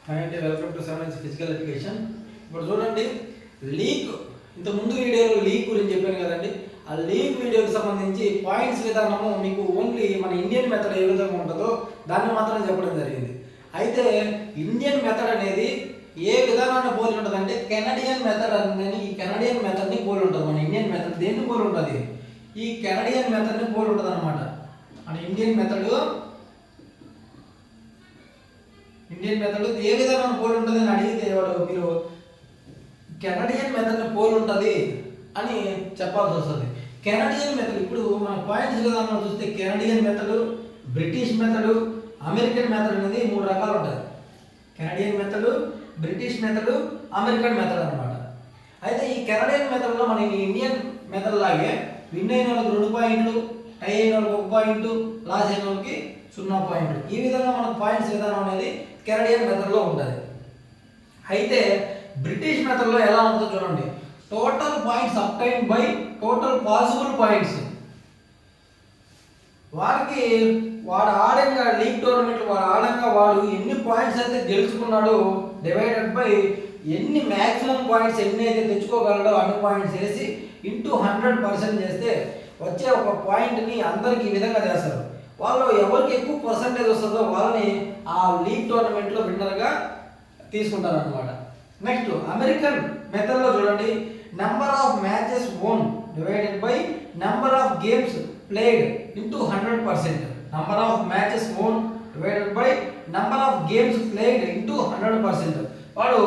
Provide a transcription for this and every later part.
Hi అండి, welcome to 7 physical education. ఇప్పుడు చూడండి, లీగ్ ఇంత ముందు వీడియోలో లీగ్ గురించి చెప్పాను కదండి. ఆ లీగ్ వీడియోకి సంబంధించి పాయింట్స్ విధానము మీకు ఓన్లీ మన ఇండియన్ మెథడ్ ఏ విధంగా ఉంటుందో దాన్ని మాత్రమే చెప్పడం జరిగింది. అయితే ఇండియన్ మెథడ్ అనేది ఏ విధానాన్ని పోలి ఉంటుంది అంటే కెనడియన్ మెథడ్ అని, ఈ కెనడియన్ మెథడ్ని పోలి ఉంటుంది. మన ఇండియన్ మెథడ్ దేన్ని పోలి ఉంటుంది? ఈ కెనడియన్ మెథడ్ని పోలి ఉంటుంది అనమాట. మన ఇండియన్ మెథడ్ ఏ విధానం పోలి ఉంటుంది అని అడిగితే వాడు మీరు కెనడియన్ మెథడ్ని పోలి ఉంటుంది అని చెప్పాల్సి వస్తుంది. కెనడియన్ మెథడ్ ఇప్పుడు మన పాయింట్స్ విధానంలో చూస్తే Canadian method, British method, American method అనేది 3 రకాలు ఉంటుంది. Canadian method, British method, American method అనమాట. అయితే ఈ కెనడియన్ మెథడ్లో మన ఇండియన్ మెథడ్ లాగే విన్ అయిన వాళ్ళకి 2 పాయింట్లు, టై అయిన వాళ్ళకి 1 పాయింట్, లాస్ అయిన వాళ్ళకి 0 పాయింట్లు. ఈ విధంగా మనకు పాయింట్స్ విధానం అనేది కెనడియన్ మెథడ్లో ఉంటుంది. అయితే బ్రిటిష్ మెథడ్లో ఎలా ఉంటుందో చూడండి. Total points obtain by total possible points. వాడు ఆడంగా లీగ్ టోర్నమెంట్ వాడు ఎన్ని పాయింట్స్ అయితే గెలుచుకున్నాడో డివైడెడ్ బై ఎన్ని మ్యాక్సిమం పాయింట్స్ ఎన్ని అయితే తెచ్చుకోగలడో అన్ని పాయింట్స్ వేసి ఇంటూ 100% చేస్తే వచ్చే ఒక పాయింట్ని అందరికి ఈ విధంగా చేస్తారు. వాళ్ళు ఎవరికి ఎక్కువ పర్సంటేజ్ వస్తుందో వాళ్ళని ఆ లీగ్ టోర్నమెంట్లో విన్నర్గా తీసుకుంటారు అనమాట. నెక్స్ట్ అమెరికన్ మెథడ్లో చూడండి. Number of matches own divided by number of games played into 100%. Number of matches own divided by number of games played into 100%. వాడు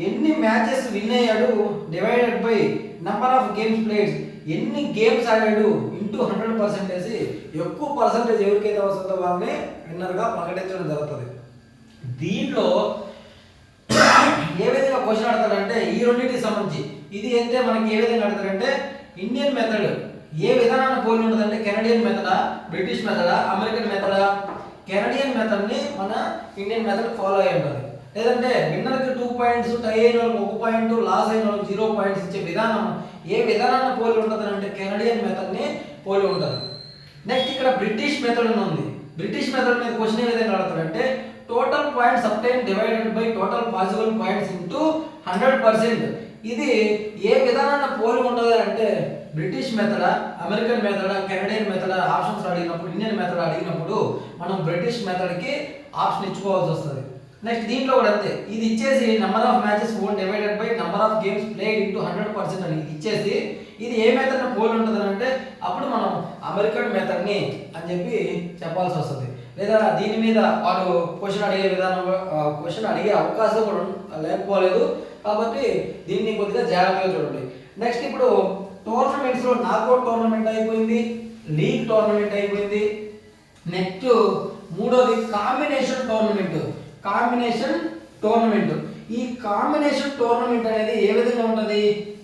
ఎన్ని మ్యాచెస్ విన్ అయ్యాడు divided by number of games played, ఎన్ని games ఆడాడు into 100% వేసి ఎక్కువ percentage ఎవరికైతే వస్తుందో వాళ్ళని విన్నర్గా ప్రకటించడం జరుగుతుంది. దీంట్లో ఏ విధంగా క్వశ్చన్ అడతాడంటే ఈ రెండింటికి సంబంధించి ఇది అయితే మనకి ఏ విధంగా అడతారంటే ఇండియన్ మెథడ్ ఏ విధానాన్ని పోలి ఉంటుందంటే కెనడియన్ మెథడా, బ్రిటిష్ మెథడా, అమెరికన్ మెథడా? కెనడియన్ మెథడ్ని మన ఇండియన్ మెథడ్ ఫాలో అయి ఉంటుంది. లేదంటే విన్నర్కి 2 పాయింట్స్, టై అయిన వాళ్ళకి 1 పాయింట్, లాస్ అయిన వాళ్ళకి 0 పాయింట్స్ ఇచ్చే విధానం ఏ విధానాన్ని పోలి ఉంటుంది అంటే కెనడియన్ మెథడ్ని పోలి ఉంటుంది. నెక్స్ట్ ఇక్కడ బ్రిటిష్ మెథడ్ ఉంది. బ్రిటిష్ మెథడ్ మీద క్వశ్చన్ ఏ విధంగా అడుగుతారంటే total points obtain divided by total possible points into 100%. ఇది ఏ విధానాన్ని పోలి ఉంటుంది అంటే బ్రిటిష్ మెథడా, అమెరికన్ మెథడా, కెనడియన్ మెథడా ఆప్షన్స్ అడిగినప్పుడు, ఇండియన్ మెథడ్ అడిగినప్పుడు మనం బ్రిటిష్ మెథడ్కి ఆప్షన్ ఇచ్చుకోవాల్సి వస్తుంది. నెక్స్ట్ దీంట్లో కూడా అంతే. ఇది ఇచ్చేసి number of matches own divided by number of games played into 100% అని ఇచ్చేసి ఇది ఏ మెథడ్ని పోలి ఉంటుంది అంటే అప్పుడు మనం అమెరికన్ మెథడ్ని అని చెప్పి చెప్పాల్సి వస్తుంది. లేదా దీని మీద వాడు క్వశ్చన్ అడిగే అవకాశం కూడా లేకపోలేదు. కాబట్టి దీన్ని కొద్దిగా జాగ్రత్తగా చూడండి. నెక్స్ట్ ఇప్పుడు టోర్నమెంట్స్లో నాకౌట్ టోర్నమెంట్ అయిపోయింది, లీగ్ టోర్నమెంట్ అయిపోయింది. నెక్స్ట్ మూడోది కాంబినేషన్ టోర్నమెంట్. ఈ కాంబినేషన్ టోర్నమెంట్ అనేది ఏ విధంగా ఉంటుంది?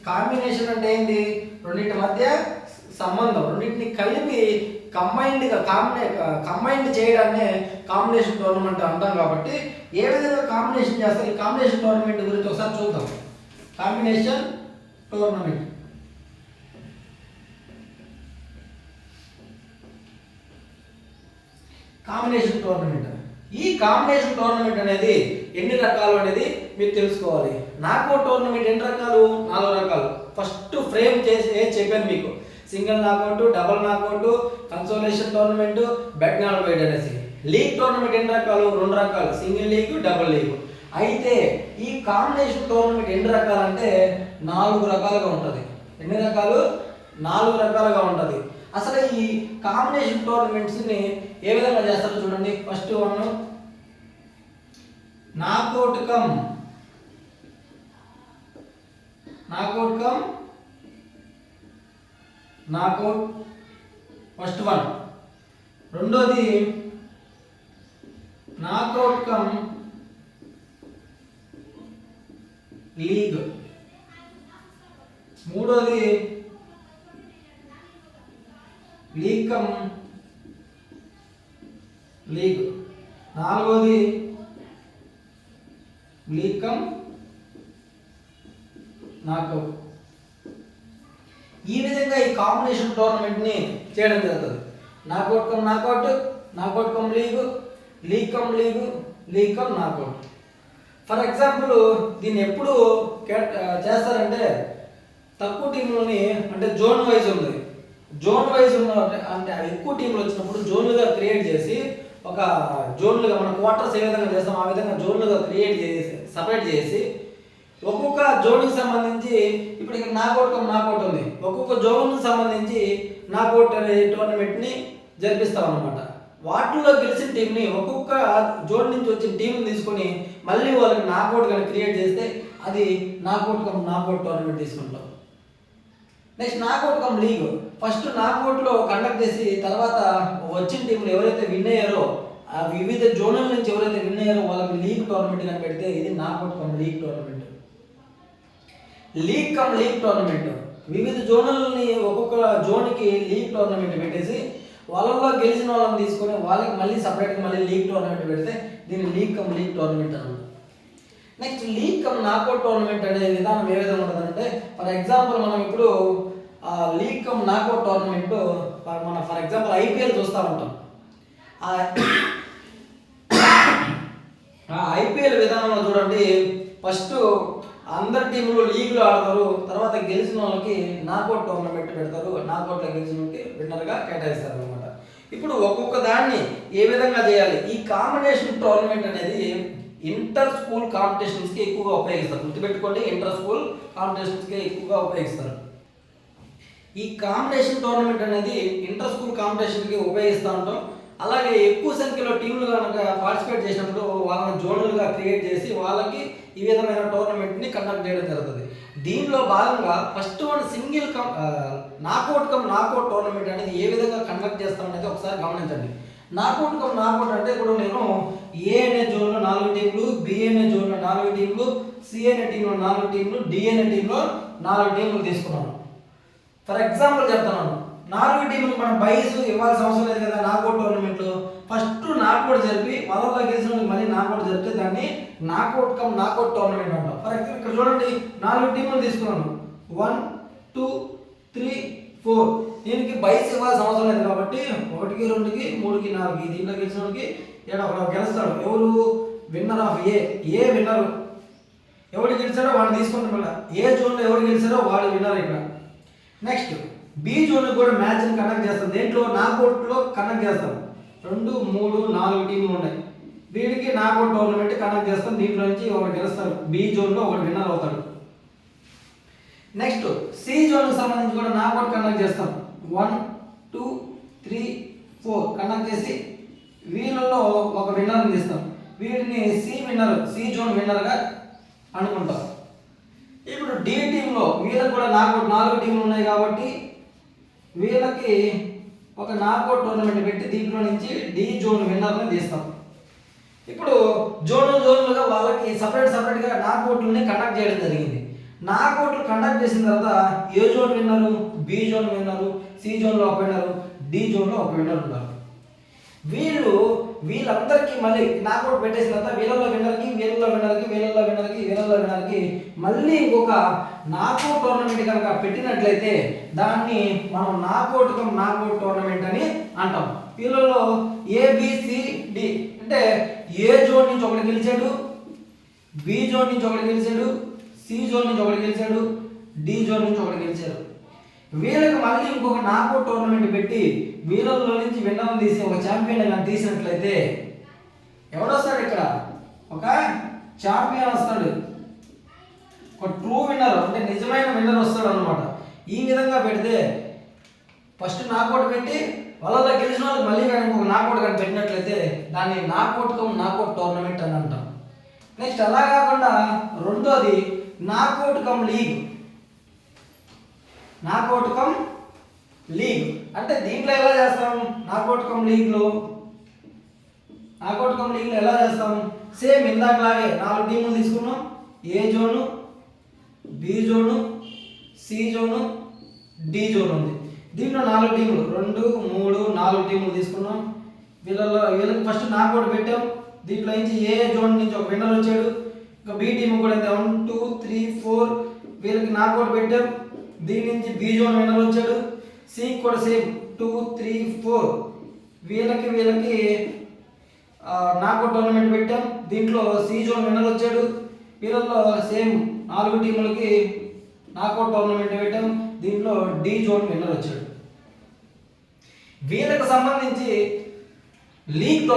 కాంబినేషన్ అంటే ఏంటి? రెండింటి మధ్య సంబంధం, రెండింటిని కలిపి కంబైండ్ చేయడాన్ని కాంబినేషన్ టోర్నమెంట్ అంటాం. కాబట్టి ఏ విధంగా కాంబినేషన్ చేస్తారు? ఈ కాంబినేషన్ టోర్నమెంట్ గురించి ఒకసారి చూద్దాం. కాంబినేషన్ టోర్నమెంట్ ఈ కాంబినేషన్ టోర్నమెంట్ అనేది ఎన్ని రకాలు అనేది మీరు తెలుసుకోవాలి. నాకౌట్ టోర్నమెంట్ ఎన్ని రకాలు? 4 రకాలు. ఫస్ట్ ఫ్రేమ్ చేసి చెప్పాను మీకు. Single knockout, double knockout, consolation tournament, bed not wide అనేసి. లీగ్ టోర్నమెంట్ ఎన్ని రకాలు? 2 రకాలు, సింగిల్ లీగ్, డబుల్ లీగ్. అయితే ఈ కాంబినేషన్ టోర్నమెంట్ ఎన్ని రకాలు అంటే 4 రకాలుగా ఉంటుంది. ఎన్ని రకాలు? 4 రకాలుగా ఉంటుంది. అసలు ఈ కాంబినేషన్ టోర్నమెంట్స్ని ఏ విధంగా చేస్తారో చూడండి. First one knockout come knockout first one. రెండోది నాకౌట్ కమ్ లీగ్. మూడోది లీగ్ కమ్ లీగ్. నాలుగోది లీగ్ కమ్ నాకౌట్. ఈ విధంగా ఈ కాంబినేషన్ టోర్నమెంట్ని చేయడం జరుగుతుంది. Knockout come knockout, knockout cum league, league cum league, league cum knockout. For example దీన్ని ఎప్పుడు చేస్తారంటే తక్కువ టీంలోని అంటే జోన్ వైజ్ ఉంది, జోన్ వైజ్ ఉన్న అంటే ఎక్కువ టీంలు వచ్చినప్పుడు జోన్లుగా క్రియేట్ చేసి ఒక జోన్లుగా మన క్వార్టర్స్ ఏ విధంగా చేస్తాం ఆ విధంగా జోన్లుగా క్రియేట్ చేసి సపరేట్ చేసి ఒక్కొక్క జోన్కి సంబంధించి ఇప్పుడు ఇక్కడ నాకౌట్ ఉంది, ఒక్కొక్క జోన్కి సంబంధించి నాకౌట్ అనే టోర్నమెంట్ని జరిపిస్తాం అనమాట. వాటిల్లో గెలిచిన టీంని ఒక్కొక్క జోన్ నుంచి వచ్చిన టీంని తీసుకొని మళ్ళీ వాళ్ళకి నాకౌట్ కానీ క్రియేట్ చేస్తే అది నాకౌట్ టోర్నమెంట్ తీసుకుంటాం. Next knockout cum league, first నాకౌట్లో కండక్ట్ చేసి తర్వాత వచ్చిన టీంలు ఎవరైతే విన్ అయ్యారో ఆ వివిధ జోన్ల నుంచి ఎవరైతే విన్ అయ్యారో వాళ్ళకి లీగ్ టోర్నమెంట్ కానీ పెడితే ఇది knockout cum league tournament. League tournament వివిధ జోన్లని ఒక్కొక్క జోన్కి లీగ్ టోర్నమెంట్ పెట్టేసి వాళ్ళలో గెలిచిన వాళ్ళని తీసుకొని వాళ్ళకి మళ్ళీ సపరేట్గా మళ్ళీ లీగ్ టోర్నమెంట్ పెడితే దీన్ని లీగ్ టోర్నమెంట్ అన్నమాట. నెక్స్ట్ లీగ్ నాకౌట్ టోర్నమెంట్ అనే విధానం ఏ విధంగా ఉంటుందంటే ఫర్ ఎగ్జాంపుల్ మనం ఇప్పుడు లీగ్ నాకౌట్ టోర్నమెంట్ మన ఫర్ ఎగ్జాంపుల్ ఐపీఎల్ చూస్తూ ఉంటాం. ఐపీఎల్ విధానంలో చూడండి, ఫస్ట్ అందరు టీంలు లీగ్లో ఆడతారు, తర్వాత గెలిచిన వాళ్ళకి నాకౌట్ టోర్నమెంట్ పెడతారు, నాకౌట్లో గెలిచిన వాళ్ళకి విన్నర్గా కేటాయిస్తారు అనమాట. ఇప్పుడు ఒక్కొక్క దాన్ని ఏ విధంగా చేయాలి, ఈ కాంబినేషన్ టోర్నమెంట్ అనేది ఇంటర్ స్కూల్ కాంపిటీషన్స్కి ఎక్కువగా ఉపయోగిస్తారు. గుర్తుపెట్టుకోండి, ఇంటర్ స్కూల్ కాంపిటీషన్స్కి ఎక్కువగా ఉపయోగిస్తారు. ఈ కాంపిటీషన్ టోర్నమెంట్ అనేది ఇంటర్ స్కూల్ కాంపిటీషన్కి ఉపయోగిస్తూ ఉంటాం. అలాగే ఎక్కువ సంఖ్యలో టీంలు కనుక పార్టిసిపేట్ చేసినప్పుడు వాళ్ళని జోన్లుగా క్రియేట్ చేసి వాళ్ళకి ఈ విధమైన టోర్నమెంట్ని కండక్ట్ చేయడం జరుగుతుంది. దీనిలో భాగంగా first one single knockout tournament అనేది ఏ విధంగా కండక్ట్ చేస్తాం అనేది ఒకసారి గమనించండి. నాకౌట్ అంటే ఇప్పుడు నేను ఏ అనే జోన్లో 4 టీంలు, బి అనే జోన్లో 4 టీంలు, సి అనే టీంలో 4 టీంలు, డి అనే టీంలో 4 టీంలు తీసుకున్నాను. ఫర్ ఎగ్జాంపుల్ చెప్తున్నాను, 4 టీంలు మనం బైస్ ఇవ్వాల్సిన అవసరం లేదు కదా. నాకౌట్ టోర్నమెంట్లో ఫస్ట్ నాకౌట్ జరిపి వాళ్ళలో గెలిచిన మళ్ళీ నాకౌట్ జరిపితే దాన్ని నాకౌట్ టోర్నమెంట్ అంటాం. ఫర్ ఎగ్జాంపుల్ ఇక్కడ చూడండి, 4 టీంలు తీసుకున్నాను, 1 2 3 4. దీనికి బైస్ ఇవ్వాల్సిన అవసరం లేదు కాబట్టి 1కి 2కి 3కి 4కి దీంట్లో గెలిచిన వాడికి గెలుస్తాడు. ఎవరు విన్నర్ ఆఫ్ ఏ విన్నర్ ఎవరు గెలిచాడో వాడు తీసుకుంటాం. ఏ జోన్లో ఎవరు గెలిచారో వాడు విన్నర్ ఇక్కడ. నెక్స్ట్ బి జోన్ కూడా మ్యాచ్ని కండక్ట్ చేస్తాం. దేంట్లో నాకౌట్లో కండక్ట్ చేస్తాం. 2 3 4 టీంలు ఉన్నాయి. వీడికి నాకౌట్ టోర్నమెంట్ కండక్ట్ చేస్తాం. దీంట్లో నుంచి ఒకటి గెలుస్తాడు, బి జోన్లో ఒకటి విన్నర్ అవుతాడు. నెక్స్ట్ సి జోన్కి సంబంధించి కూడా నాకౌట్ కండక్ట్ చేస్తాం. 1 2 3 4 కండక్ట్ చేసి వీళ్ళలో ఒక విన్నర్ని తీస్తాం. వీటిని సి జోన్ విన్నర్గా అనుకుంటాం. ఇప్పుడు డి టీంలో వీళ్ళకి కూడా నాకౌట్ 4 టీంలు ఉన్నాయి కాబట్టి వీళ్ళకి ఒక నాకౌట్ టోర్నమెంట్ పెట్టి దీంట్లో నుంచి డి జోన్ విన్నర్ని తీస్తాం. ఇప్పుడు జోన్లుగా వాళ్ళకి సపరేట్గా నాకౌట్లని కండక్ట్ చేయడం జరిగింది. నాకౌట్లు కండక్ట్ చేసిన తర్వాత ఏ జోన్ విన్నరు, బి జోన్ విన్నరు, సి జోన్లో ఒక విన్నరు, డి జోన్లో ఒక విన్నర్ ఉన్నారు. వీళ్ళందరికీ మళ్ళీ నాకౌట్ పెట్టేసిన తర్వాత వీళ్ళలో విన్నర్కి మళ్ళీ ఒక నాకౌట్ టోర్నమెంట్ కనుక పెట్టినట్లయితే దాన్ని మనం నాకౌట్ టోర్నమెంట్ అని అంటాం. వీళ్ళలో ఏబిసిడి అంటే ఏ జోన్ నుంచి ఒకటి గెలిచాడు, బి జోన్ నుంచి ఒకటి గెలిచాడు, సి జోన్ నుంచి ఒకటి గెలిచాడు, డి జోన్ నుంచి ఒకటి గెలిచాడు. వీళ్ళకి మళ్ళీ ఇంకొక నాకౌట్ టోర్నమెంట్ పెట్టి వీళ్ళలో నుంచి విన్నర్ తీసి ఒక ఛాంపియన్ కానీ తీసినట్లయితే ఎవడొస్తాడు ఇక్కడ, ఒక ఛాంపియన్ వస్తాడు, ఒక ట్రూ విన్నర్ అంటే నిజమైన విన్నర్ వస్తాడు అనమాట. ఈ విధంగా పెడితే ఫస్ట్ నాకౌట్ పెట్టి వాళ్ళ గెలిచిన వాళ్ళకి మళ్ళీ కానీ ఇంకొక నాకౌట్ కానీ పెట్టినట్లయితే దాన్ని నాకౌట్ టోర్నమెంట్ అని అంటాం. నెక్స్ట్ అలా కాకుండా రెండోది నాకౌట్ కమ్ లీగ్ అంటే దీంట్లో ఎలా చేస్తాం, నాకౌట్ కమ్ లీగ్లో ఎలా చేస్తాం, సేమ్ ఇందాకలాగే 4 టీములు తీసుకున్నాం. A zone, B zone, C zone, D zone ఉంది. దీంట్లో 4 టీములు 2 3 4 టీములు తీసుకున్నాం. వీళ్ళకి ఫస్ట్ నాకౌట్ పెట్టాం. దీంట్లో నుంచి ఏ జోన్ నుంచి ఒక విన్నర్ వచ్చాడు. ఇంకా బి టీమ్ కూడా 1 2 3 4 వీళ్ళకి నాకౌట్ పెట్టాం. దీని నుంచి బి జోన్ విన్నర్ వచ్చాడు. సి కూడా సేమ్ 2 3 4 వీళ్ళకి నాకౌట్ టోర్నమెంట్ పెట్టాం. దీంట్లో సి జోన్ విన్నర్ వచ్చాడు. వీళ్ళల్లో సేమ్ 4 టీములకి నాకౌట్ టోర్నమెంట్ పెట్టాం. దీంట్లో డి జోన్ విన్నర్ వచ్చాడు. వీళ్ళకి సంబంధించి లీగ్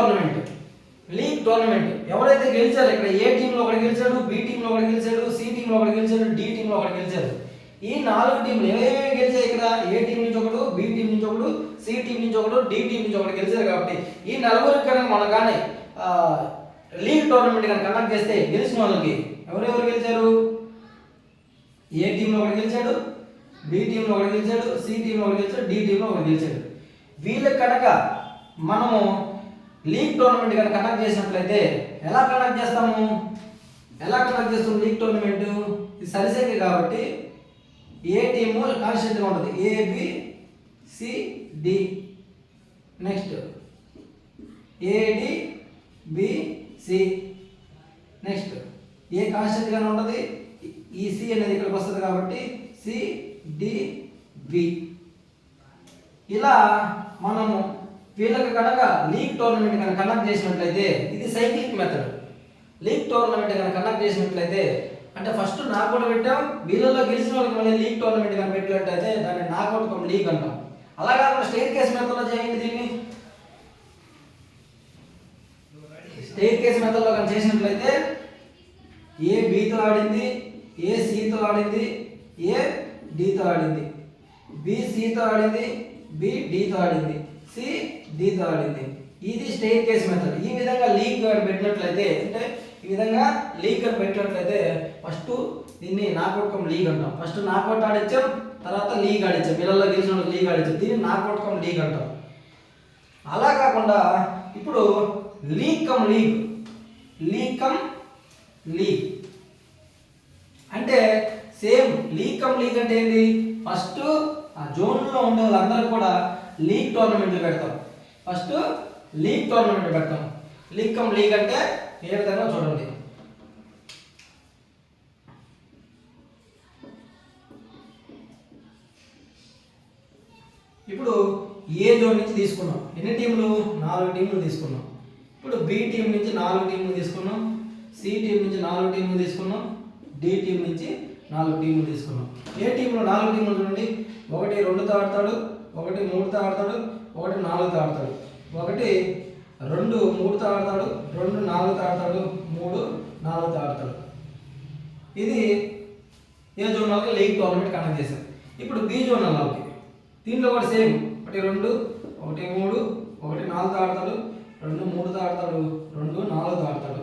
టోర్నమెంట్ ఎవరైతే గెలిచారో ఇక్కడ ఏ టీంలో ఒకటి గెలిచాడు, బి టీంలో ఒకటి గెలిచాడు, సి టీంలో ఒకటి గెలిచాడు, డి టీంలో ఒకటి గెలిచాడు. ఈ 4 టీంలు ఏమేమి గెలిచాయి ఇక్కడ? ఏ టీం నుంచి ఒకడు, బి టీం నుంచి ఒకడు, సి టీం నుంచి ఒకడు, డి టీం నుంచి ఒకటి గెలిచారు. కాబట్టి ఈ 4 కనుక మనం కానీ లీగ్ టోర్నమెంట్ కనుక కండక్ట్ చేస్తే గెలిచిన వాళ్ళకి ఎవరెవరు గెలిచారు? ఏ టీంలో ఒకటి గెలిచాడు, బి టీంలో ఒకటి గెలిచాడు, సి టీంలో ఒకటి గెలిచాడు, డి టీంలో ఒకటి గెలిచాడు. వీళ్ళకి కనుక మనము లీగ్ టోర్నమెంట్ కనుక కండక్ట్ చేసినట్లయితే ఎలా కండక్ట్ చేస్తాము? లీగ్ టోర్నమెంట్ ఇది సరిసేకే కాబట్టి ఏ టీము కాన్స్టెంట్గా ఉంటుంది. A B C D, next A D B C, next A కాన్స్టెంట్గానే ఉంటుంది. ఈ సి అనేది ఇక్కడికి వస్తుంది కాబట్టి సి డి బి. ఇలా మనము వీళ్ళకి కనుక లీగ్ టోర్నమెంట్ కనుక కండక్ట్ చేసినట్లయితే ఇది సైక్లిక్ మెథడ్. లీగ్ టోర్నమెంట్ కనుక కండక్ట్ చేసినట్లయితే అంటే ఫస్ట్ నాకౌట్ పెట్టాం, వీళ్ళలో గెలిచిన వాళ్ళకి మళ్ళీ లీగ్ టోర్నమెంట్ కనుక పెట్టినట్లయితే దాన్ని నాకౌట్ కమ్ లీగ్ అంటాం. అలా కాకుండా స్టేట్ కేస్ మెథడ్లో చేయండి. దీన్ని స్టేట్ కేస్ మెథడ్లో కనుక చేసినట్లయితే ఏ బితో ఆడింది, ఏ సితో ఆడింది, ఏ డితో ఆడింది, బి సితో ఆడింది, బి డితో ఆడింది, సి డితో ఆడింది. ఇది స్టేట్ కేస్ మెథడ్. ఈ విధంగా లీగ్ పెట్టినట్లయితే అంటే ఈ విధంగా లీగ్ పెట్టినట్లయితే ఫస్ట్ దీన్ని నాకౌట్ కమ్ లీగ్ అంటాం. ఫస్ట్ నాకౌట్ ఆడించాం, తర్వాత లీగ్ ఆడించాం. వీళ్ళలో గెలిచిన లీగ్ ఆడించాం. దీన్ని నాకౌట్ కమ్ లీగ్ అంటాం. అలా కాకుండా ఇప్పుడు లీగ్ కమ్ లీగ్ అంటే సేమ్ లీగ్ కమ్ లీగ్ అంటే ఏంటి? ఫస్ట్ ఆ జోన్లో ఉండే వాళ్ళందరూ కూడా లీగ్ టోర్నమెంట్లు పెడతాం. ఫస్ట్ లీగ్ టోర్నమెంట్ పెడతాం. లీగ్ కమ్ లీగ్ అంటే ఏ విధంగా చూడండి. ఇప్పుడు ఏ జోన్ నుంచి తీసుకున్నాం? ఎన్ని టీంలు? 4 టీంలు తీసుకున్నాం. ఇప్పుడు బి టీం నుంచి 4 టీంలు తీసుకున్నాం, సి టీం నుంచి 4 టీంలు తీసుకున్నాం, డి టీం నుంచి 4 టీంలు తీసుకున్నాం. ఏ టీంలో 4 టీంలు చూడండి. 1 2తో ఆడతాడు, 1 3తో ఆడతాడు, 1 4తో ఆడతాడు, 1 2 3తో ఆడతాడు, 2 4తో ఆడతాడు, 3 4తో ఆడతాడు. ఇది ఏ జోన్ వాళ్ళకి లీగ్ టోర్నమెంట్ కండక్ట్ చేశాం. ఇప్పుడు బి జోన్ వాళ్ళకి దీంట్లో కూడా సేమ్ 1 2 1 3 1 4తో ఆడతాడు, 2 3తో ఆడతాడు, 2 4తో ఆడతాడు,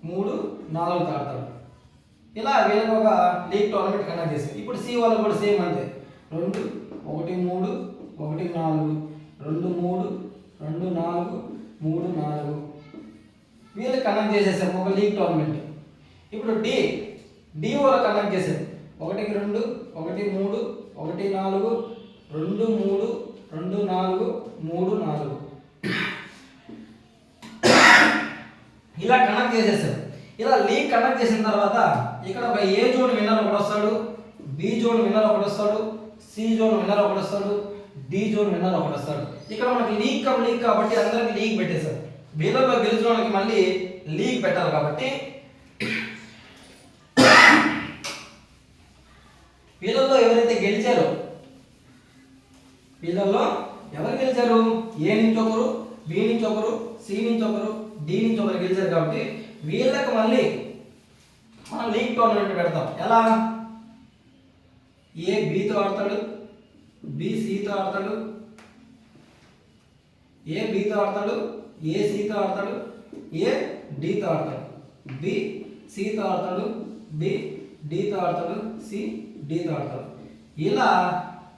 3 4తో ఆడతాడు. ఇలా వీళ్ళకి ఒక లీగ్ టోర్నమెంట్ కండక్ట్ చేశాం. ఇప్పుడు సి వాళ్ళకి కూడా సేమ్ అంతే. 2 1 3 1 4 2 3 2 4 3 4 వీళ్ళకి కండక్ట్ చేసేసాం ఒక లీగ్ టోర్నమెంట్. ఇప్పుడు డి వాళ్ళకి కండక్ట్ చేసాం. 1 2 1 3 1 4 2 3 2 4 3 4 ఇలా కండక్ట్ చేసేసాం. ఇలా లీగ్ కండక్ట్ చేసిన తర్వాత ఇక్కడ ఒక ఏ జోన్ విన్నర్ ఒకటి వస్తాడు, బి జోన్ విన్నర్ ఒకటి వస్తాడు, సి జోన్ విన్నర్ ఒకటి వస్తాడు, డి జోన్ విన్నర్ ఒకటి వస్తాడు. ఇక్కడ మనకి లీగ్ కమ్ లీగ్ కాబట్టి అందరికి లీగ్ పెట్టేశారు. వీళ్ళలో గెలిచిన వాళ్ళకి మళ్ళీ లీగ్ పెట్టాలి కాబట్టి వీళ్ళల్లో ఎవరైతే గెలిచారో వీళ్ళల్లో ఎవరు గెలిచారు? ఏ నుంచి ఒకరు, బి నుంచి ఒకరు, సి నుంచి ఒకరు, డి నుంచి ఒకరు గెలిచారు కాబట్టి వీళ్ళకి మళ్ళీ మనం లీగ్ టోర్నమెంట్ పెడతాం. ఎలా? ఏ బితో ఆడతాడు, బి సితో ఆడతాడు, ఏ బితో ఆడతాడు, ఏ సితో ఆడతాడు, ఏ డితో ఆడతాడు, బి సితో ఆడతాడు, డి డితో ఆడతాడు, సి డితో ఆడతాడు. ఇలా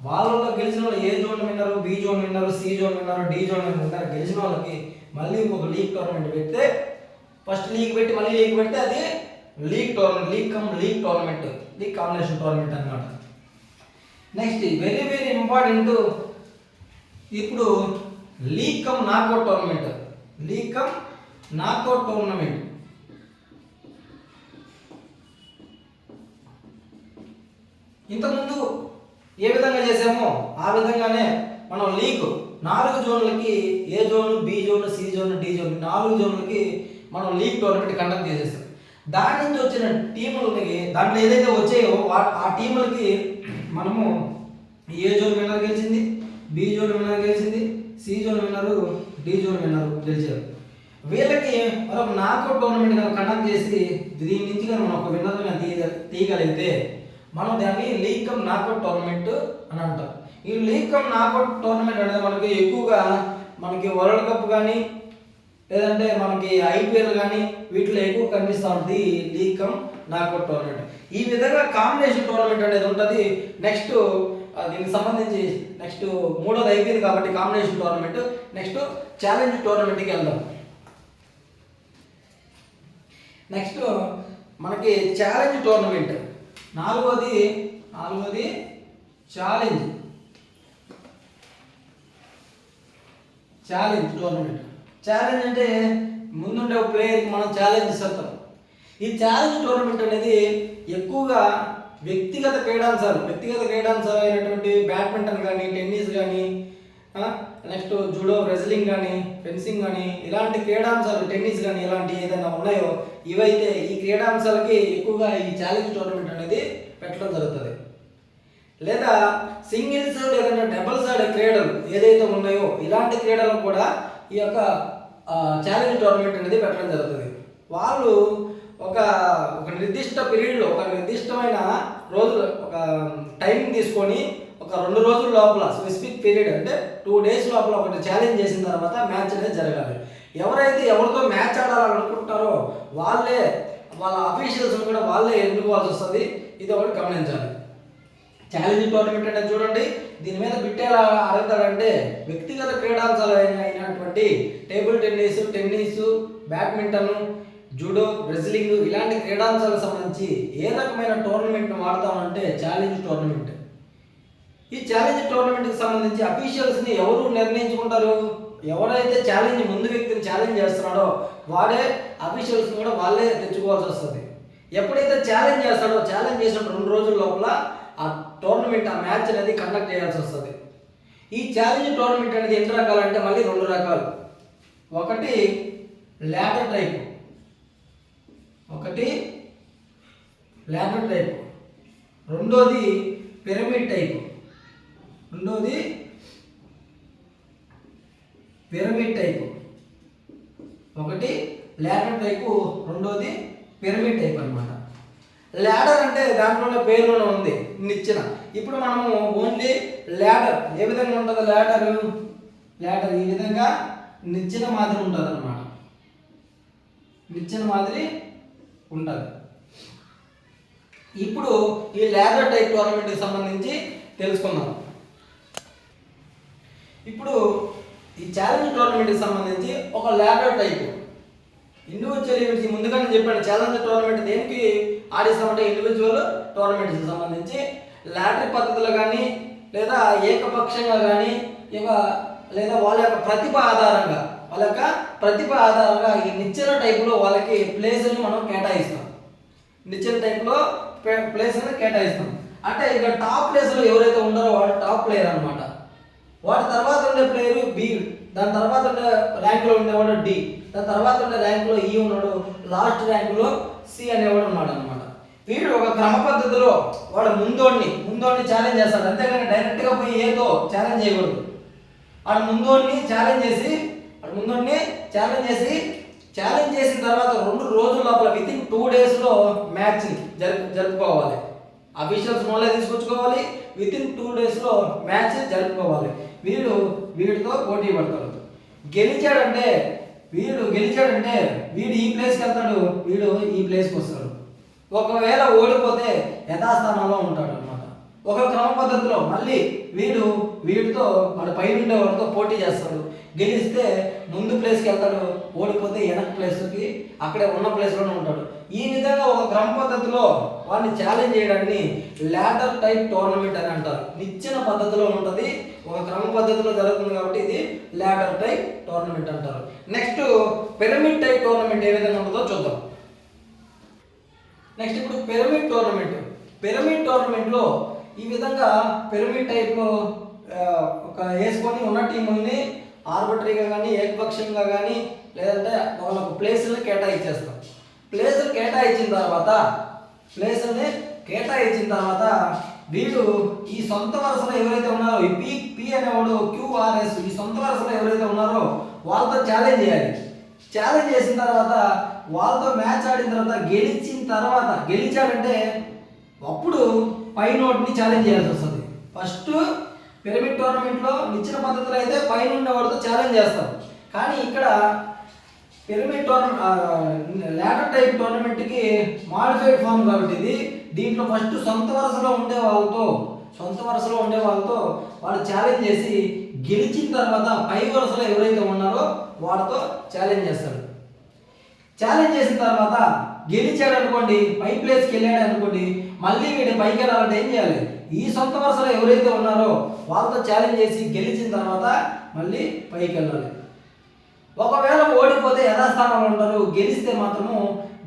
వాళ్ళలో గెలిచిన వాళ్ళు ఏ జోన్ విన్నారు, బి జోన్ విన్నారు, సి జోన్ విన్నారు, డి జోన్ విన్నారు. గెలిచిన వాళ్ళకి మళ్ళీ ఇంకొక లీగ్ టోర్నమెంట్ పెడితే ఫస్ట్ లీగ్ పెట్టి మళ్ళీ లీగ్ పెడితే అది league tournament, league cum league tournament, league combination tournament అన్నమాట. నెక్స్ట్ వెరీ వెరీ ఇంపార్టెంట్ ఇప్పుడు league cum knockout tournament. League cum knockout tournament ఇంతకుముందు ఏ విధంగా చేసామో ఆ విధంగానే మనం లీగ్ 4 జోన్లకి A zone, B zone, C zone, D zone 4 జోన్లకి మనం లీగ్ టోర్నమెంట్ కండక్ట్ చేసేస్తాం. దాని నుంచి వచ్చిన టీములకి దాంట్లో ఏదైతే వచ్చాయో ఆ టీములకి మనము ఏ జోన్ విన్నర్ గెలిచింది, బి జోన్ విన్నర్ గెలిచింది, సి జోన్ విన్నరు, డి జోన్ విన్నరు గెలిచారు. వీళ్ళకి మనం నాకౌట్ టోర్నమెంట్ కనుక కండక్ట్ చేసి దీని నుంచి కానీ మనం ఒక విన్నర్ తీయగలిగితే మనం దాన్ని లీగ్ కమ్ నాకౌట్ టోర్నమెంట్ అని అంటాం. ఈ లీగ్ కమ్ నాకౌట్ టోర్నమెంట్ అనేది మనకి ఎక్కువగా మనకి వరల్డ్ కప్ కానీ లేదంటే మనకి ఐపీఎల్ కానీ వీటిలో ఎక్కువ కనిపిస్తూ ఉంటుంది లీగ్ కమ్ నాకౌట్ టోర్నమెంట్. ఈ విధంగా కాంబినేషన్ టోర్నమెంట్ అనేది ఉంటుంది. నెక్స్ట్ దీనికి సంబంధించి నెక్స్ట్ మూడోది అయిపోయింది కాబట్టి కాంబినేషన్ టోర్నమెంట్. నెక్స్ట్ ఛాలెంజ్ టోర్నమెంట్కి వెళ్దాం. నెక్స్ట్ మనకి ఛాలెంజ్ టోర్నమెంట్ నాలుగోది ఛాలెంజ్ టోర్నమెంట్. ఛాలెంజ్ అంటే ముందుండే ఒక ప్లేయర్కి మనం ఛాలెంజ్ ఇస్తాం. ఈ ఛాలెంజ్ టోర్నమెంట్ అనేది ఎక్కువగా వ్యక్తిగత క్రీడాంశాలు అయినటువంటి బ్యాడ్మింటన్ కానీ, టెన్నిస్ కానీ, నెక్స్ట్ జూడో, రెజ్లింగ్ కానీ, ఫెన్సింగ్ కానీ ఇలాంటి క్రీడాంశాలు, టెన్నిస్ కానీ ఇలాంటి ఏదైనా ఉన్నాయో ఇవైతే ఈ క్రీడాంశాలకి ఎక్కువగా ఈ ఛాలెంజ్ టోర్నమెంట్ అనేది పెట్టడం జరుగుతుంది. లేదా సింగిల్స్ లేదంటే డబుల్స్ ఆడే క్రీడలు ఏదైతే ఉన్నాయో ఇలాంటి క్రీడలకు కూడా ఈ యొక్క ఛాలెంజ్ టోర్నమెంట్ అనేది పెట్టడం జరుగుతుంది. వాళ్ళు ఒక నిర్దిష్ట పీరియడ్లో ఒక నిర్దిష్టమైన రోజులు ఒక టైం తీసుకొని ఒక 2 రోజుల లోపల స్పెసిఫిక్ పీరియడ్ అంటే 2 డేస్ లోపల ఒకటి ఛాలెంజ్ చేసిన తర్వాత మ్యాచ్ అనేది జరగాలి. ఎవరైతే ఎవరితో మ్యాచ్ ఆడాలనుకుంటారో వాళ్ళ అఫీషియల్స్ కూడా వాళ్ళే ఎన్నుకోవాల్సి వస్తుంది. ఇది ఒకటి గమనించాలి. ఛాలెంజ్ టోర్నమెంట్ అంటే చూడండి, దీని మీద బిట్టేలా అడుగుతాడంటే వ్యక్తిగత క్రీడాంశాలు అయినటువంటి table tennis, badminton, judo, wrestling ఇలాంటి క్రీడాంశాలకు సంబంధించి ఏ రకమైన టోర్నమెంట్ను వాడతామంటే ఛాలెంజ్ టోర్నమెంట్. ఈ ఛాలెంజ్ టోర్నమెంట్కి సంబంధించి అఫీషియల్స్ని ఎవరు నిర్ణయించుకుంటారు? ఎవరైతే ముందు వ్యక్తిని ఛాలెంజ్ చేస్తున్నాడో వాడే అఫీషియల్స్ని కూడా వాళ్ళే తెచ్చుకోవాల్సి వస్తుంది. ఎప్పుడైతే ఛాలెంజ్ చేస్తాడో ఛాలెంజ్ చేసిన 2 రోజుల లోపల ఆ టోర్నమెంట్, ఆ మ్యాచ్ అనేది కండక్ట్ చేయాల్సి వస్తుంది. ఈ ఛాలెంజ్ టోర్నమెంట్ అనేది ఎన్ని రకాలు అంటే మళ్ళీ 2 రకాలు. ఒకటి ల్యాడర్ టైప్, రెండోది పిరమిడ్ టైప్. ఒకటి ల్యాడర్ టైపు, రెండోది పిరమిడ్ టైప్ అన్నమాట. ల్యాడర్ అంటే దాంట్లోనే పేరులోనే ఉంది నిచ్చెన. ఇప్పుడు మనము ఓన్లీ ల్యాడర్ ఏ విధంగా ఉంటుంది? ల్యాడర్ ఈ విధంగా నిచ్చెన మాదిరి ఉంటుంది అన్నమాట. నిచ్చెన మాదిరి ఉంటుంది. ఇప్పుడు ఈ ల్యాడర్ టైప్ టోర్నమెంట్కి సంబంధించి తెలుసుకుందాం. ఇప్పుడు ఈ ఛాలెంజ్ టోర్నమెంట్కి సంబంధించి ఒక ల్యాడర్ టైప్ ఇండివిజువల్ ఈవెంట్స్ ముందుగానే చెప్పాను. ఛాలెంజ్ టోర్నమెంట్ దేనికి ఆడిస్తామంటే ఇండివిజువల్ సంబంధించి లాటరీ పద్ధతిలో కానీ లేదా ఏకపక్షంగా కానీ లేదా వాళ్ళ యొక్క ప్రతిభ ఆధారంగా ఈ నిచ్చెన టైపులో వాళ్ళకి ప్లేస్ని మనం కేటాయిస్తాం. నిచ్చెన టైప్లో ప్లేస్ని కేటాయిస్తాం. అంటే ఇక టాప్ ప్లేస్లో ఎవరైతే ఉన్నారో వాడు టాప్ ప్లేయర్ అనమాట. వాడి తర్వాత ఉండే ప్లేయరు బి, దాని తర్వాత ఉండే ర్యాంకులో ఉండేవాడు డి, దాని తర్వాత ఉండే ర్యాంకులో ఈ ఉన్నాడు, లాస్ట్ ర్యాంకులో సి అనేవాడు ఉన్నాడు అనమాట. వీడు ఒక క్రమ పద్ధతిలో వాడు ముందోడిని ఛాలెంజ్ చేస్తాడు. అంతేగాని డైరెక్ట్గా పోయి ఏదో ఛాలెంజ్ చేయకూడదు. వాడు ముందోడిని ఛాలెంజ్ చేసిన తర్వాత 2 రోజుల లోపల వితిన్ 2 డేస్లో మ్యాచ్ని జరుపుకోవాలి. అఫీషియల్స్ మళ్ళీ తీసుకొచ్చుకోవాలి. వితిన్ 2 డేస్లో మ్యాచ్ జరుపుకోవాలి. వీడితో పోటీ పడతాడు. గెలిచాడంటే వీడు ఈ ప్లేస్కి వెళ్తాడు, వీడు ఈ ప్లేస్కి వస్తాడు. ఒకవేళ ఓడిపోతే యథాస్థానంలో ఉంటాడు అనమాట. ఒక క్రమ పద్ధతిలో మళ్ళీ వీడితో వాడు పైన వాడితో పోటీ చేస్తాడు. గెలిస్తే ముందు ప్లేస్కి వెళ్తాడు, ఓడిపోతే వెనక్ ప్లేస్కి అక్కడే ఉన్న ప్లేస్లోనే ఉంటాడు. ఈ విధంగా ఒక క్రమ పద్ధతిలో వాడిని ఛాలెంజ్ చేయడాన్ని ల్యాడర్ టైప్ టోర్నమెంట్ అని అంటారు. నిచ్చెన పద్ధతిలో ఉంటుంది, ఒక క్రమ పద్ధతిలో జరుగుతుంది కాబట్టి ఇది ల్యాడర్ టైప్ టోర్నమెంట్ అంటారు. నెక్స్ట్ పిరమిడ్ టైప్ టోర్నమెంట్ ఏ విధంగా ఉంటుందో చూద్దాం. నెక్స్ట్ ఇప్పుడు పిరమిడ్ టోర్నమెంట్లో ఈ విధంగా పిరమిడ్ టైప్లో ఒక వేసుకొని ఉన్న టీముల్ని ఆర్బిటరీగా కానీ ఏకపక్షంగా కానీ లేదంటే వాళ్ళకు ప్లేసుల్ని కేటాయించేస్తాం. ప్లేసుల్ని కేటాయించిన తర్వాత వీళ్ళు ఈ సొంత వరుసలో ఎవరైతే ఉన్నారో ఈ పి అనేవాడు క్యూఆర్ఎస్ ఈ సొంత వరుసలో ఎవరైతే ఉన్నారో వాళ్ళతో ఛాలెంజ్ చేయాలి. ఛాలెంజ్ చేసిన తర్వాత వాళ్ళతో మ్యాచ్ ఆడిన తర్వాత గెలిచాడంటే అప్పుడు పై నోట్ని ఛాలెంజ్ చేయాల్సి వస్తుంది. ఫస్ట్ పిరమిడ్ టోర్నమెంట్లో ఇచ్చిన పద్ధతిలో అయితే పైన ఉండేవాడితో ఛాలెంజ్ చేస్తాం. కానీ ఇక్కడ పిరమిడ్ ల్యాడర్ టైప్ టోర్నమెంట్కి మాడిఫైడ్ ఫామ్ కాబట్టి దీంట్లో ఫస్ట్ సొంత వరుసలో ఉండే వాళ్ళతో వాడు ఛాలెంజ్ చేసి గెలిచిన తర్వాత పై వరుసలో ఎవరైతే ఉన్నారో వాడితో ఛాలెంజ్ చేస్తాడు. ఛాలెంజ్ చేసిన తర్వాత గెలిచాడు అనుకోండి, పై ప్లేస్కి వెళ్ళాడు అనుకోండి, మళ్ళీ వీడి పైకి వెళ్ళాలంటే ఏం చేయాలి? ఈ సొంత వరుసలో ఎవరైతే ఉన్నారో వాళ్ళతో ఛాలెంజ్ చేసి గెలిచిన తర్వాత మళ్ళీ పైకి వెళ్ళాలి. ఒకవేళ ఓడిపోతే యథాస్థానంలో ఉంటారు.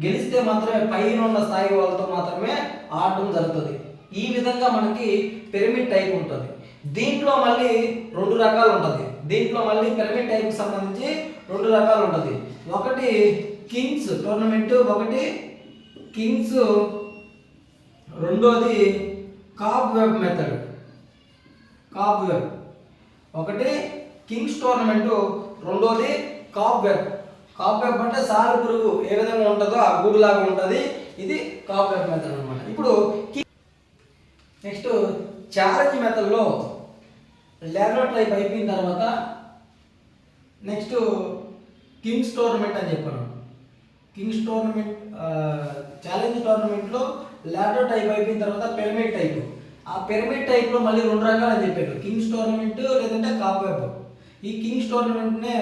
గెలిస్తే మాత్రమే పైన ఉన్న స్థాయి వాళ్ళతో మాత్రమే ఆడటం జరుగుతుంది. ఈ విధంగా మనకి పిరమిడ్ టైప్ ఉంటుంది. దీంట్లో మళ్ళీ రెండు రకాలు ఉంటుంది. పిరమిడ్ టైప్కి సంబంధించి రెండు రకాలు ఉంటుంది. ఒకటి కింగ్స్ టోర్నమెంట్, ఒకటి కింగ్స్, రెండోది కాప్ వెబ్ మెథడ్. ఒకటి కింగ్స్ టోర్నమెంట్, రెండోది కాప్ వెబ్ అంటే సాలు పురుగు ఏ విధంగా ఉంటుందో ఆ గూడులాగా ఉంటుంది. ఇది కాప్ వెబ్ మెథడ్ అనమాట. ఇప్పుడు నెక్స్ట్ ఛాలెంజ్ మెథడ్లో ల్యాడర్ టైప్ అయిపోయిన తర్వాత నెక్స్ట్ కింగ్స్ టోర్నమెంట్ అని చెప్పాను. కింగ్స్ టోర్నమెంట్ ఛాలెంజ్ టోర్నమెంట్లో ల్యాడర్ టైప్ అయిపోయిన తర్వాత పిరమిడ్ టైప్. ఆ పిరమిడ్ టైప్లో మళ్ళీ రెండు రకాలు అని చెప్పారు, కింగ్స్ టోర్నమెంట్ లేదంటే కాప్ వెబ్. ఈ కింగ్స్ టోర్నమెంట్నే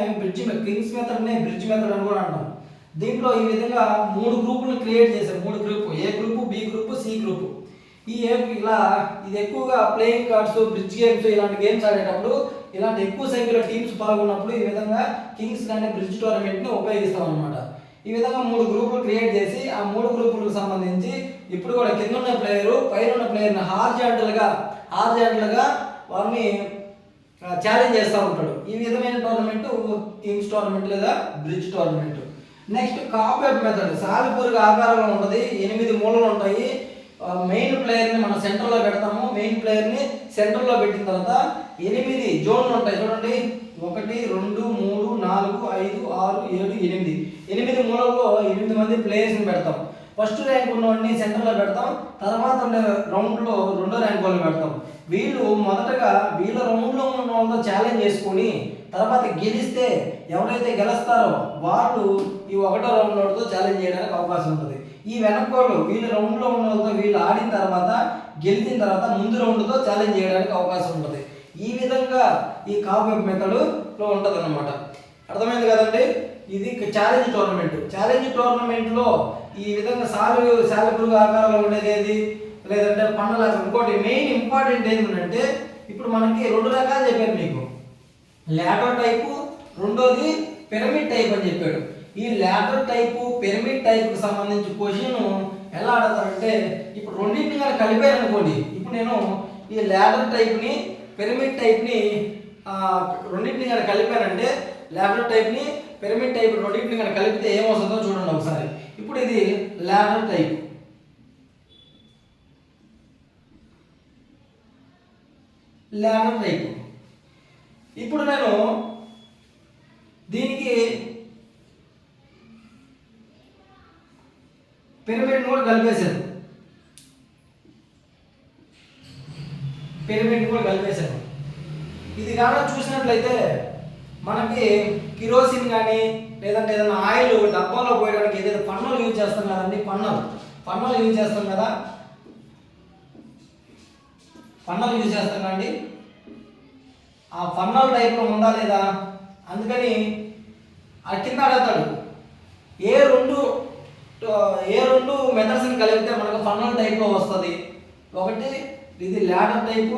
కింగ్స్ మెథడ్నే బ్రిడ్జ్ మెథడ్ అని కూడా అంటాం. దీంట్లో ఈ విధంగా మూడు గ్రూపులు క్రియేట్ చేశారు. A group, B group, C group. ఇది ఎక్కువగా ప్లేయింగ్ కార్డ్స్, బ్రిడ్జ్ గేమ్స్ ఇలాంటి గేమ్స్ ఆడేటప్పుడు ఇలాంటి ఎక్కువ సంఖ్యలో టీమ్స్ పాల్గొన్నప్పుడు ఈ విధంగా కింగ్స్ కానీ బ్రిడ్జ్ టోర్నమెంట్ని ఉపయోగిస్తాం అనమాట. ఈ విధంగా మూడు గ్రూపులు క్రియేట్ చేసి ఆ మూడు గ్రూపులకు సంబంధించి ఇప్పుడు కూడా కింద ఉన్న ప్లేయరు పైన ఉన్న ప్లేయర్ని హార్జాంటల్గా వారిని ఛాలెంజ్ చేస్తూ ఉంటాడు. ఈ విధమైన టోర్నమెంట్ కింగ్స్ టోర్నమెంట్ లేదా bridge tournament. Next cobweb method సాలిపురుగు ఆకారంలో ఉంటుంది. 8 మూలలు ఉంటాయి. మెయిన్ ప్లేయర్ని మనం సెంటర్లో పెడతాము. మెయిన్ ప్లేయర్ని సెంటర్లో పెట్టిన తర్వాత 8 జోన్లు ఉంటాయి. చూడండి, 1 2 3 4 5 6 7 8 మూలల్లో 8 మంది ప్లేయర్స్ని పెడతాం. ఫస్ట్ ర్యాంక్ ఉన్నవాడిని సెంటర్లో పెడతాం. తర్వాత రౌండ్లో రెండో ర్యాంక్ వాళ్ళని పెడతాం. వీళ్ళు మొదటగా వీళ్ళ రౌండ్లో ఉన్న వాళ్ళతో ఛాలెంజ్ చేసుకొని తర్వాత గెలిస్తే ఎవరైతే గెలుస్తారో వాళ్ళు ఈ ఒకటో రౌండ్తో ఛాలెంజ్ చేయడానికి అవకాశం ఉంటుంది. ఈ వెనక్కోళ్ళు వీళ్ళ రౌండ్లో ఉన్న వాళ్ళతో వీళ్ళు ఆడిన తర్వాత గెలిచిన తర్వాత ముందు రౌండ్తో ఛాలెంజ్ చేయడానికి అవకాశం ఉంటుంది. ఈ విధంగా ఈ కాప్ వెబ్ మెథడ్లో ఉంటుంది అన్నమాట. అర్థమైంది కదండి? ఇది ఛాలెంజ్ టోర్నమెంట్లో ఈ విధంగా సాలిపురుగు ఆకారంలో ఉండేది ఏది లేదంటే పండలాగా. ఇంకోటి మెయిన్ ఇంపార్టెంట్ ఏంటంటే ఇప్పుడు మనకి రెండు రకాలు చెప్పారు మీకు, ల్యాడర్ టైపు, రెండోది పిరమిడ్ టైప్ అని చెప్పాడు. ఈ ల్యాడర్ టైపు పిరమిడ్ టైప్కి సంబంధించి క్వశ్చన్ ఎలా ఆడతారంటే ఇప్పుడు రెండింటిని కానీ కలిపారు అనుకోండి. ఇప్పుడు నేను ఈ ల్యాడర్ టైప్ని పిరమిడ్ టైప్ని రెండింటిని కానీ కలిపానంటే ల్యాడర్ టైప్ని పిరమిడ్ టైప్ రెండింటిని కానీ కలిపితే ఏమవుతుందో చూడండి ఒకసారి. ఇప్పుడు ఇది ల్యాడర్ టైప్. ఇప్పుడు నేను దీనికి పిరమిడ్ కూడా కలిపేశాను. ఇది కానీ చూసినట్లయితే మనకి కిరోసిన్ కానీ లేదంటే ఏదైనా ఆయిల్ డబ్బాలో పోయడానికి ఏదైతే పన్నులు యూజ్ చేస్తాం కదండి, పన్నులు యూజ్ చేస్తాం కదా, ఆ పన్నల్ టైప్లో ఉందా లేదా అందుకని ఆ కింద అడుగుతాడు ఏ రెండు మెథడ్స్ని కలిపితే మనకు పన్నల్ టైప్లో వస్తుంది. ఒకటి ఇది ల్యాడర్ టైపు,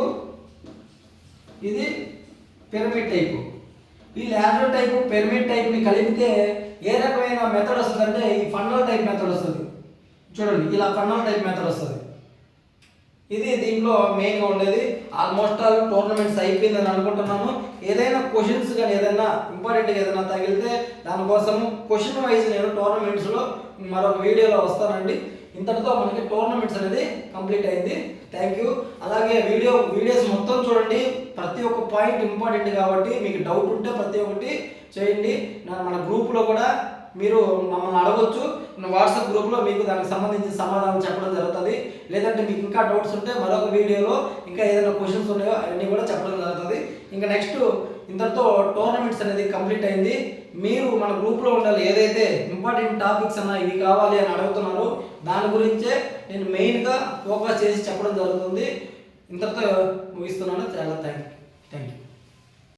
ఇది పిరమిడ్ టైపు. ఈ ల్యాడర్ టైపు పిరమిడ్ టైప్ని కలిపితే ఏ రకమైన మెథడ్ వస్తుందంటే ఈ ఫన్నల్ టైప్ మెథడ్ వస్తుంది. చూడండి, ఇలా ఫన్నల్ టైప్ మెథడ్ వస్తుంది. ఇది దీంట్లో మెయిన్గా ఉండేది. ఆల్మోస్ట్ ఆల్ టోర్నమెంట్స్ అయిపోయిందని అనుకుంటున్నాను. ఏదైనా క్వశ్చన్స్ కానీ ఏదైనా ఇంపార్టెంట్గా ఏదైనా తగిలితే దానికోసము క్వశ్చన్ వైజ్ నేను టోర్నమెంట్స్లో మరొక వీడియోలో వస్తానండి. ఇంతటితో మనకి టోర్నమెంట్స్ అనేది కంప్లీట్ అయింది. Thank you. అలాగే వీడియోస్ మొత్తం చూడండి, ప్రతి ఒక్క పాయింట్ ఇంపార్టెంట్ కాబట్టి మీకు డౌట్ ఉంటే ప్రతి ఒక్కటి చేయండి. మన గ్రూప్లో కూడా మీరు మమ్మల్ని అడగొచ్చు. వాట్సాప్ గ్రూప్లో మీకు దానికి సంబంధించిన సమాధానం చెప్పడం జరుగుతుంది. లేదంటే మీకు ఇంకా డౌట్స్ ఉంటే మరొక వీడియోలో ఇంకా ఏదైనా క్వశ్చన్స్ ఉన్నాయో అవన్నీ కూడా చెప్పడం జరుగుతుంది. ఇంకా నెక్స్ట్ ఇంతటితో టోర్నమెంట్స్ అనేది కంప్లీట్ అయింది. మీరు మన గ్రూప్లో ఉండాలి. ఏదైతే ఇంపార్టెంట్ టాపిక్స్ అన్నా ఇవి కావాలి అని అడుగుతున్నారో దాని గురించే నేను మెయిన్గా ఫోకస్ చేసి చెప్పడం జరుగుతుంది. ఇంతటితో ముగిస్తున్నాను. చాలా థ్యాంక్ యూ.